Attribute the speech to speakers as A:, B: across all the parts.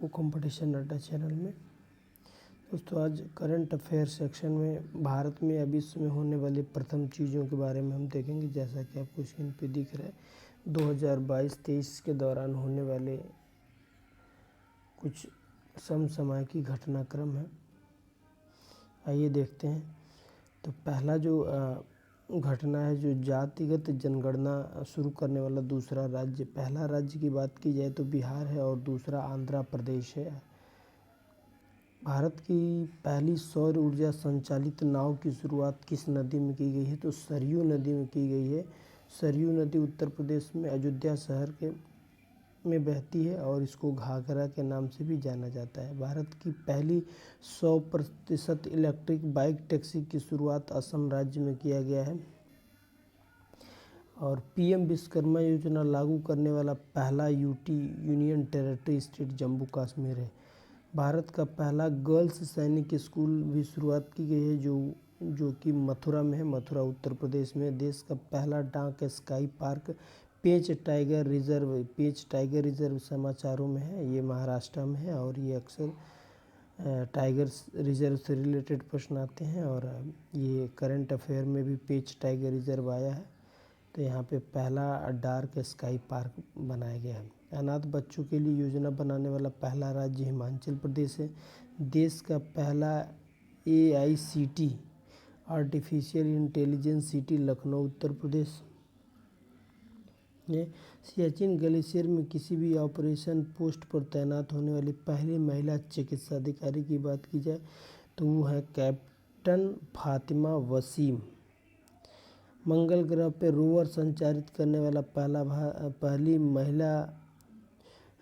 A: आपको कंपटीशन अड्डा चैनल में। दोस्तों, आज करंट अफेयर सेक्शन में भारत में या विश्व में होने वाली प्रथम चीज़ों के बारे में हम देखेंगे। जैसा कि आपको स्क्रीन पे दिख रहा है, 2022-23 के दौरान होने वाले कुछ समसामयिक घटनाक्रम है। आइए देखते हैं। तो पहला जो घटना है, जो जातिगत जनगणना शुरू करने वाला दूसरा राज्य, पहला राज्य की बात की जाए तो बिहार है और दूसरा आंध्र प्रदेश है। भारत की पहली सौर ऊर्जा संचालित नाव की शुरुआत किस नदी में की गई है? तो सरयू नदी में की गई है। सरयू नदी उत्तर प्रदेश में अयोध्या शहर में बहती है और इसको घाघरा के नाम से भी जाना जाता है। भारत की पहली 100% इलेक्ट्रिक बाइक टैक्सी की शुरुआत असम राज्य में किया गया है। और पीएम विश्वकर्मा योजना लागू करने वाला पहला UT union territory state Jammu Kashmir है। भारत का पहला गर्ल्स सैनिक स्कूल भी शुरुआत की गई है, जो कि मथुरा में है, मथुरा उत्तर प्रदेश में। देश का पहला डाक स्काई पार्क पेंच टाइगर रिजर्व समाचारों में है, ये महाराष्ट्र में है और ये अक्सर टाइगर रिजर्व से रिलेटेड प्रश्न आते हैं। और ये करंट अफेयर में भी पेंच टाइगर रिजर्व आया है। तो यहाँ पे पहला डार्क स्काई पार्क बनाया गया है। अनाथ बच्चों के लिए योजना बनाने वाला पहला राज्य हिमाचल प्रदेश है। देश का पहला AICT artificial intelligence city Lucknow Uttar Pradesh. Siachen glacier में किसी भी ऑपरेशन पोस्ट पर तैनात होने वाली पहली महिला चिकित्सा अधिकारी की बात की जाए तो वो है कैप्टन फातिमा वसीम। मंगल ग्रह पर रोवर संचारित करने वाला पहली महिला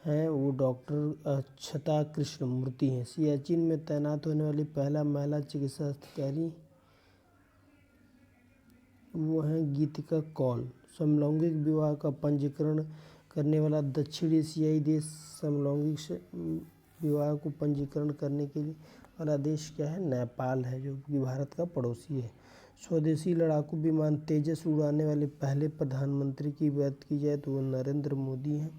A: है वो डॉक्टर अक्षता कृष्णमूर्ति हैं। सियाचिन में तैनात होने वाली पहला महिला चिकित्सा अधिकारी वो हैं गीतिका कौल। समलैंगिक विवाह का पंजीकरण करने वाला दक्षिण एशियाई देश, समलैंगिक विवाह को पंजीकरण करने के लिए वाला देश क्या है? नेपाल है, जो कि भारत का पड़ोसी है। स्वदेशी लड़ाकू विमान तेजस उड़ाने वाले पहले प्रधानमंत्री की बात की जाए तो वो नरेंद्र मोदी हैं।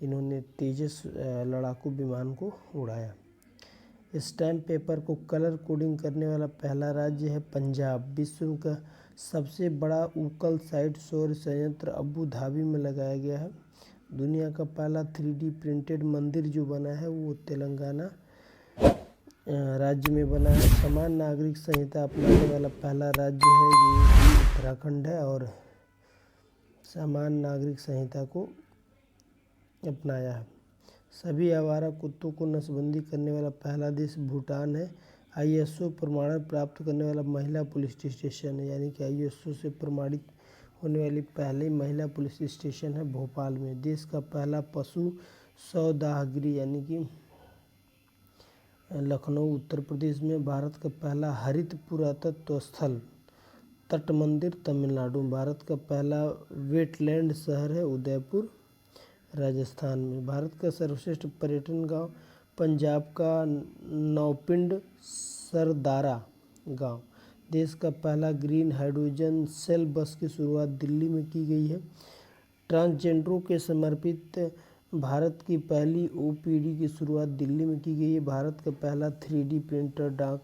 A: इन्होंने तेजस लड़ाकू विमान को उड़ाया। स्टैम्प पेपर को कलर कोडिंग करने वाला पहला राज्य है पंजाब। विश्व का सबसे बड़ा उकल साइट सौर संयंत्र अबू धाबी में लगाया गया है। दुनिया का पहला 3D प्रिंटेड मंदिर जो बना है वो तेलंगाना राज्य में बना है। समान नागरिक संहिता अपनाने वाला पहला राज्य है जो उत्तराखंड है और समान नागरिक संहिता को अपनाया है। सभी आवारा कुत्तों को नसबंदी करने वाला पहला देश भूटान है। ISO प्रमाणन प्राप्त करने वाला महिला पुलिस स्टेशन है, यानी कि ISO से प्रमाणित होने वाली पहली महिला पुलिस स्टेशन है भोपाल में। देश का पहला पशु सौदागृह यानी कि लखनऊ उत्तर प्रदेश में। भारत का पहला हरित पुरातत्व स्थल तट मंदिर तमिलनाडु में। भारत का पहला वेटलैंड शहर है उदयपुर राजस्थान में। भारत का सर्वश्रेष्ठ पर्यटन गांव पंजाब का नौपिंड सरदारा गांव। देश का पहला ग्रीन हाइड्रोजन सेल बस की शुरुआत दिल्ली में की गई है। ट्रांसजेंडरों के समर्पित भारत की पहली OPD की शुरुआत दिल्ली में की गई है। भारत का पहला 3D प्रिंटर डाक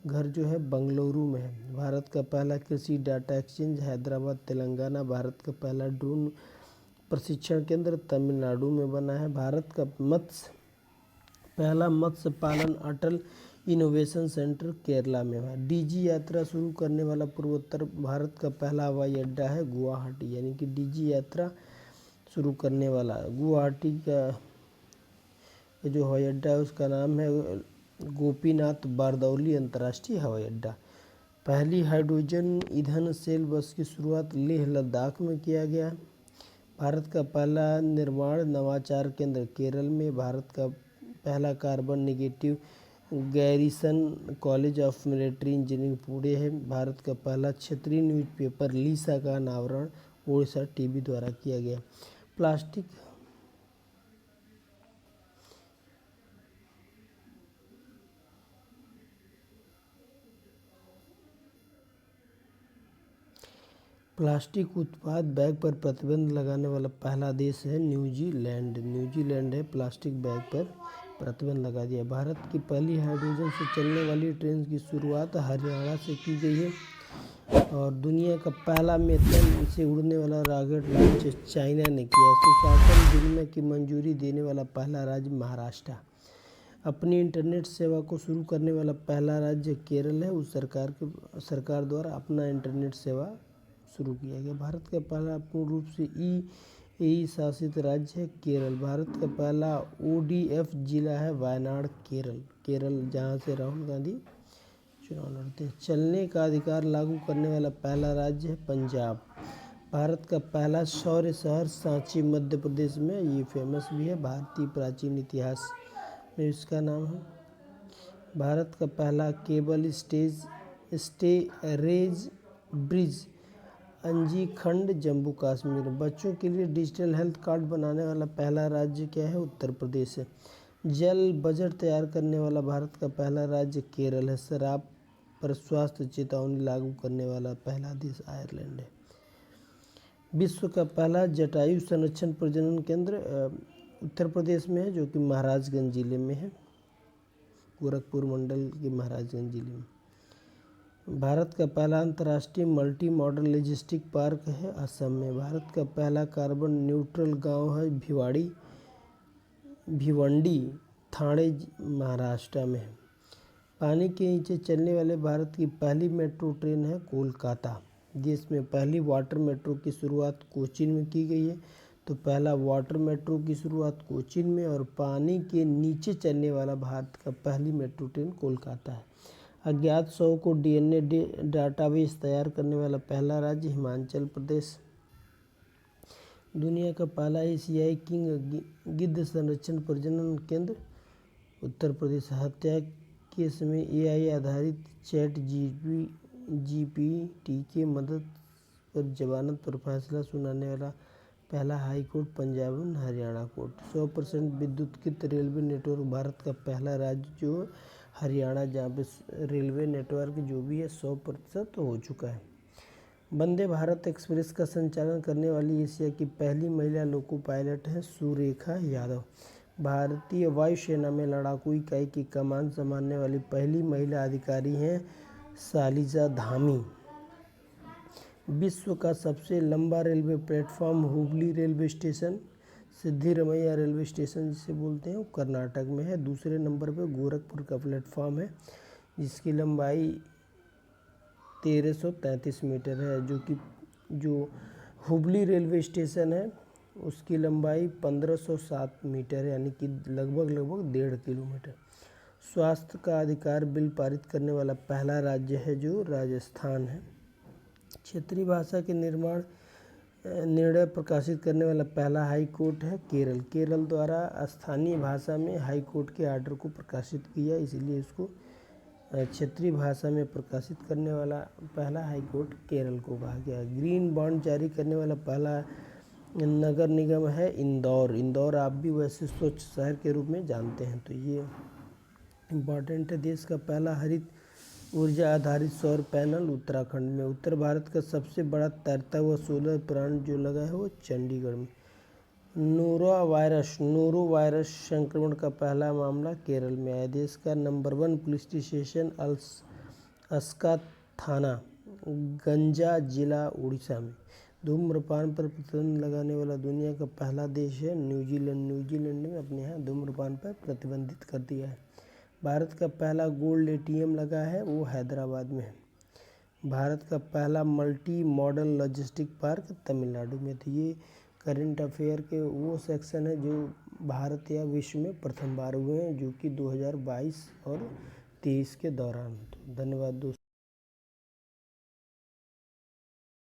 A: घर जो है बंगलुरु में है। भारत का पहला कृषि डाटा एक्सचेंज हैदराबाद तेलंगाना। भारत का पहला ड्रोन प्रशिक्षण केंद्र तमिलनाडु में बना है। भारत का पहला मत्स्य पालन अटल इनोवेशन सेंटर केरला में है। DG यात्रा शुरू करने वाला पूर्वोत्तर भारत का पहला हवाई अड्डा है गुवाहाटी, यानी कि DG यात्रा शुरू करने वाला गुवाहाटी का जो हवाई अड्डा है उसका नाम है गोपीनाथ बारदौली अंतर्राष्ट्रीय हवाई अड्डा। पहली हाइड्रोजन ईंधन सेल बस की शुरुआत लेह लद्दाख में किया गया। भारत का पहला निर्माण नवाचार केंद्र केरल में। भारत का पहला carbon negative garrison college of military engineering Pune है। भारत का पहला क्षेत्रीय न्यूज़पेपर लीसा का अनावरण ओडिशा TV द्वारा किया गया। प्लास्टिक प्लास्टिक उत्पाद बैग पर प्रतिबंध लगाने वाला पहला देश है न्यूजीलैंड। न्यूजीलैंड है प्लास्टिक बैग पर प्रतिबंध लगा दिया। भारत की पहली हाइड्रोजन से चलने वाली ट्रेन की शुरुआत हरियाणा से की गई है। और दुनिया का पहला मेथेन से उड़ने वाला रॉकेट लॉन्च चाइना ने किया। सुशासन योजना की मंजूरी देने वाला पहला राज्य महाराष्ट्र। अपनी इंटरनेट सेवा को शुरू करने वाला पहला राज्य केरल है। उस सरकार द्वारा अपना इंटरनेट सेवा शुरू किया गया। भारत का पहला पूर्ण रूप से ई शासित राज्य है केरल। भारत का पहला ODF जिला है वायनाड केरल जहाँ से राहुल गांधी चुनाव लड़ते हैं। चलने का अधिकार लागू करने वाला पहला राज्य है पंजाब। भारत का पहला सौर शहर सांची मध्य प्रदेश में, ये फेमस भी है, भारतीय प्राचीन इतिहास में इसका नाम है। भारत का पहला केबल स्टोरेज ब्रिज अंजी खंड जम्मू कश्मीर। बच्चों के लिए डिजिटल हेल्थ कार्ड बनाने वाला पहला राज्य क्या है? उत्तर प्रदेश है। जल बजट तैयार करने वाला भारत का पहला राज्य केरल है। शराब पर स्वास्थ्य चेतावनी लागू करने वाला पहला देश आयरलैंड है। विश्व का पहला जटायु संरक्षण प्रजनन केंद्र उत्तर प्रदेश में है, जो कि महाराजगंज जिले में है, गोरखपुर मंडल के महाराजगंज जिले में। भारत का पहला अंतर्राष्ट्रीय मल्टी मॉडल लॉजिस्टिक पार्क है असम में। भारत का पहला कार्बन न्यूट्रल गांव है भिवंडी, ठाणे महाराष्ट्र में है। पानी के नीचे चलने वाले भारत की पहली मेट्रो ट्रेन है कोलकाता। देश में पहली वाटर मेट्रो की शुरुआत कोचीन में की गई है। तो पहला वाटर मेट्रो की शुरुआत कोचीन में, और पानी के नीचे चलने वाला भारत का पहली मेट्रो ट्रेन कोलकाता है। अज्ञात शव को DNA डाटाबेस तैयार करने वाला पहला राज्य हिमाचल प्रदेश। दुनिया का पहला एशियाई किंग गिद्ध संरक्षण प्रजनन केंद्र उत्तर प्रदेश। हत्या के समय AI आधारित चैट GPT के मदद पर जमानत पर फैसला सुनाने वाला पहला हाई कोर्ट पंजाब एवं हरियाणा कोर्ट। 100% विद्युतीकृत रेलवे नेटवर्क भारत का पहला राज्य जो हरियाणा, जहाँ पे रेलवे नेटवर्क जो भी है 100% हो चुका है। वंदे भारत एक्सप्रेस का संचालन करने वाली एशिया की पहली महिला लोको पायलट है सुरेखा यादव। भारतीय वायुसेना में लड़ाकू इकाई की कमान संभालने वाली पहली महिला अधिकारी हैं शालिजा धामी। विश्व का सबसे लंबा railway platform Hubli railway station, Siddharamaiah railway station जिसे बोलते हैं, वो कर्नाटक में है। दूसरे नंबर पर गोरखपुर का प्लेटफॉर्म है, जिसकी लंबाई 1333 मीटर है। जो हुबली रेलवे स्टेशन है उसकी लंबाई 1507 मीटर है, यानी कि लगभग 1.5 किलोमीटर। स्वास्थ्य का अधिकार बिल पारित करने वाला पहला राज्य है जो राजस्थान है। क्षेत्रीय भाषा के निर्णय प्रकाशित करने वाला पहला हाई कोर्ट है केरल। केरल द्वारा स्थानीय भाषा में हाई कोर्ट के आर्डर को प्रकाशित किया, इसीलिए इसको क्षेत्रीय भाषा में प्रकाशित करने वाला पहला हाई कोर्ट केरल को कहा गया। ग्रीन बॉन्ड जारी करने वाला पहला नगर निगम है इंदौर आप भी वैसे स्वच्छ शहर के रूप में जानते हैं, तो ये इम्पॉर्टेंट है। देश का पहला हरित ऊर्जा आधारित सौर पैनल उत्तराखंड में। उत्तर भारत का सबसे बड़ा तैरता हुआ सोलर प्लांट जो लगा है वो चंडीगढ़ में। नोरो वायरस संक्रमण का पहला मामला केरल में आया। देश का नंबर 1 पुलिस स्टेशन अस्का थाना, गंजा जिला, उड़ीसा में। धूम्रपान पर प्रतिबंध लगाने वाला दुनिया का पहला देश है न्यूजीलैंड। न्यूजीलैंड ने अपने यहाँ धूम्रपान पर प्रतिबंधित कर दिया है। भारत का पहला गोल्ड ATM लगा है वो हैदराबाद में है। भारत का पहला multi modal logistic park Tamil Nadu में। तो ये करंट अफेयर के वो सेक्शन है जो भारत या विश्व में प्रथम बार हुए हैं, जो कि 2022 और 23 के दौरान। तो धन्यवाद दोस्तों।